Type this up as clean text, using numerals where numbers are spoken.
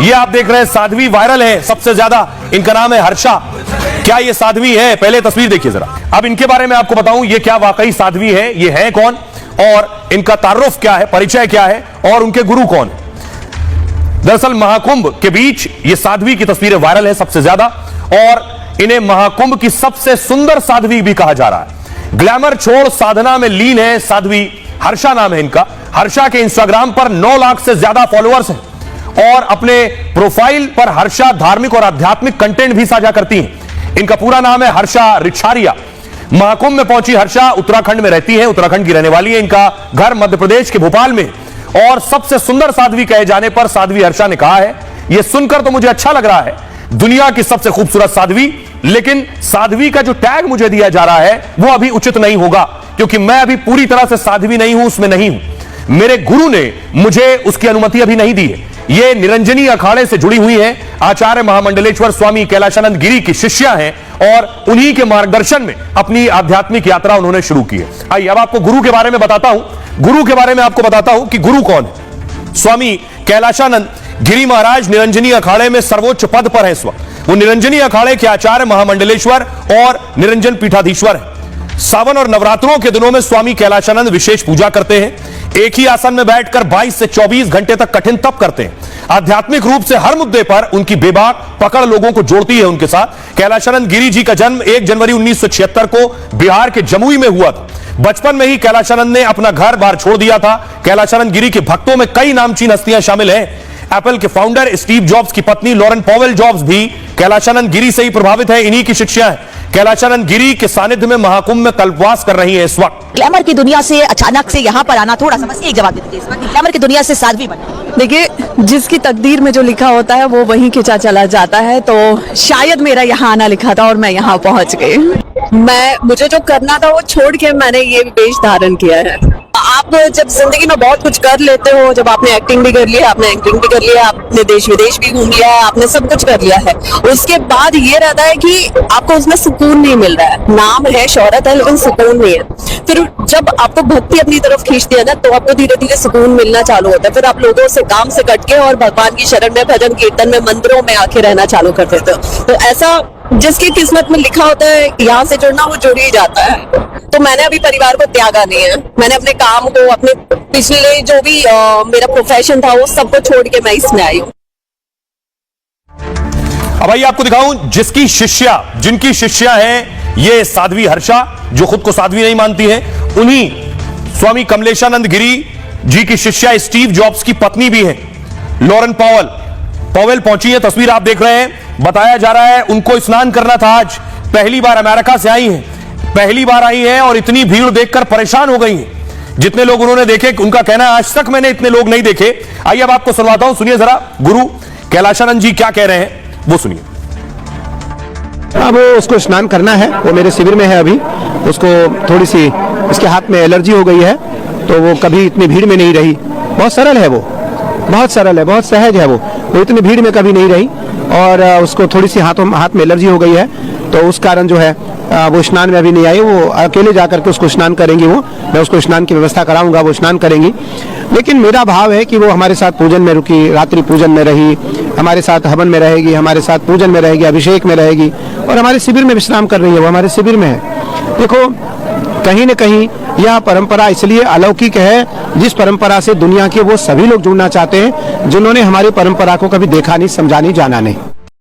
ये आप देख रहे हैं साध्वी वायरल है सबसे ज्यादा, इनका नाम है हर्षा। क्या ये साध्वी है? पहले तस्वीर देखिए जरा। अब इनके बारे में आपको बताऊं ये क्या वाकई साध्वी है, ये है कौन और इनका तारुफ क्या है, परिचय क्या है और उनके गुरु कौन है। दरअसल महाकुंभ के बीच ये साध्वी की तस्वीरें वायरल है सबसे ज्यादा और इन्हें महाकुंभ की सबसे सुंदर साध्वी भी कहा जा रहा है। ग्लैमर छोड़ साधना में लीन है साध्वी, हर्षा नाम है इनका। हर्षा के इंस्टाग्राम पर 9 लाख से ज्यादा फॉलोअर्स हैं और अपने प्रोफाइल पर हर्षा धार्मिक और आध्यात्मिक कंटेंट भी साझा करती हैं। इनका पूरा नाम है हर्षा रिछारिया। महाकुंभ में पहुंची हर्षा उत्तराखंड में रहती है, उत्तराखंड की रहने वाली है। इनका घर मध्य प्रदेश के भोपाल में और सबसे सुंदर साध्वी कहे जाने पर साध्वी हर्षा ने कहा है, यह सुनकर तो मुझे अच्छा लग रहा है, दुनिया की सबसे खूबसूरत साध्वी, लेकिन साध्वी का जो टैग मुझे दिया जा रहा है वो अभी उचित नहीं होगा क्योंकि मैं अभी पूरी तरह से साध्वी नहीं हूं, उसमें नहीं हूं। मेरे गुरु ने मुझे उसकी अनुमति अभी नहीं दी है। ये निरंजनी अखाड़े से जुड़ी हुई हैं, आचार्य महामंडलेश्वर स्वामी कैलाशानंद गिरी की शिष्या हैं और उन्हीं के मार्गदर्शन में अपनी आध्यात्मिक यात्रा उन्होंने शुरू की है। आइए अब आपको गुरु के बारे में बताता हूं, गुरु के बारे में आपको बताता हूं कि गुरु कौन है। स्वामी कैलाशानंद गिरी महाराज निरंजनी अखाड़े में सर्वोच्च पद पर है इस वक्त। वो निरंजनी अखाड़े के आचार्य महामंडलेश्वर और निरंजन पीठाधीश्वर है। सावन और नवरात्रों के दिनों में स्वामी कैलाशानंद विशेष पूजा करते हैं। एक ही आसन में बैठकर 22 से 24 घंटे तक कठिन तप करते हैं। आध्यात्मिक रूप से हर मुद्दे पर उनकी बेबाक पकड़ लोगों को जोड़ती है उनके साथ। कैलाशानंद गिरी जी का जन्म 1 जनवरी 1976 को बिहार के जमुई में हुआ था। बचपन में ही कैलाशानंद ने अपना घर बार छोड़ दिया था। कैलाशानंद गिरी के भक्तों में कई नामचीन हस्तियां शामिल हैं। एप्पल के फाउंडर स्टीव जॉब्स की पत्नी लॉरेन पॉवेल जॉब्स भी कैलाशानंद गिरी से ही प्रभावित है, इन्हीं की शिष्या है। कैलाशानंद गिरी के सानिध्य में महाकुंभ में कल्पवास कर रही है इस वक्त। ग्लैमर की दुनिया से अचानक से यहाँ पर आना, थोड़ा सा बस एक जवाब दे दीजिए इस वक्त, ग्लैमर की दुनिया से साध्वी बनना। देखिए, जिसकी तकदीर में जो लिखा होता है वो वहीं खिंचा चला जाता है, तो शायद मेरा यहाँ आना लिखा था और मैं यहाँ पहुँच गई। मुझे जो करना था वो छोड़ के मैंने ये वेश धारण किया है। आप जब जिंदगी में बहुत कुछ कर लेते हो, जब आपने एक्टिंग भी कर लिया, आपने एक्टिंग भी कर लिया, आपने देश विदेश भी घूम लिया है, आपने सब कुछ कर लिया है, उसके बाद ये रहता है कि आपको उसमें सुकून नहीं मिल रहा है। नाम है, शोहरत है, लेकिन सुकून नहीं है। फिर जब आपको भक्ति अपनी तरफ खींचती है ना, तो आपको धीरे धीरे सुकून मिलना चालू होता है। फिर आप लोगों से काम से कट के और भगवान की शरण में, भजन कीर्तन में, मंदिरों में आके रहना चालू कर देते हो। तो ऐसा जिसकी किस्मत में लिखा होता है यहाँ से जुड़ना, वो जुड़ ही जाता है। तो मैंने अभी परिवार को त्यागा नहीं है। मैंने अपने काम को, अपने पिछले जो भी मेरा प्रोफेशन था, वो सबको छोड़ के मैं इसमें आई हूँ। अब आइए आपको दिखाऊं जिनकी शिष्या हैं ये साध्वी हर्षा, जो खुद को साध्वी नहीं मानती है। उन्हीं स्वामी कमलेशानंद गिरी जी की शिष्या स्टीव जॉब्स की पत्नी भी है, लॉरेन पॉवेल पहुंची है। तस्वीर आप देख रहे हैं। बताया जा रहा है उनको स्नान करना था आज। पहली बार अमेरिका से आई हैं, पहली बार आई हैं और इतनी भीड़ देखकर परेशान हो गई हैं। जितने लोग उन्होंने देखे, उनका कहना है आज तक मैंने इतने लोग नहीं देखे। आइए अब आपको सुनवाता हूं, सुनिए जरा गुरु कैलाशानंद जी क्या कह रहे हैं, वो सुनिए। अब उसको स्नान करना है, वो मेरे शिविर में है अभी। उसको थोड़ी सी उसके हाथ में एलर्जी हो गई है, तो वो कभी इतनी भीड़ में नहीं रही। बहुत सरल है वो, बहुत सरल है, बहुत सहज है वो इतनी भीड़ में कभी नहीं रही। और उसको थोड़ी सी हाथ में एलर्जी हो गई है, तो उस कारण जो है वो स्नान में अभी नहीं आई। वो अकेले जाकर के उसको स्नान करेंगी, मैं उसको स्नान की व्यवस्था कराऊंगा, वो स्नान करेंगी। लेकिन मेरा भाव है कि वो हमारे साथ पूजन में रुकी, रात्रि पूजन में रही, हमारे साथ हवन में रहेगी, हमारे साथ पूजन में रहेगी, अभिषेक में रहेगी और हमारे शिविर में विश्राम कर रही है। वो हमारे शिविर में है। देखो, कहीं न कहीं यह परंपरा इसलिए अलौकिक है, जिस परंपरा से दुनिया के वो सभी लोग जुड़ना चाहते हैं जिन्होंने हमारी परंपरा को कभी देखा नहीं, समझा नहीं, जाना नहीं।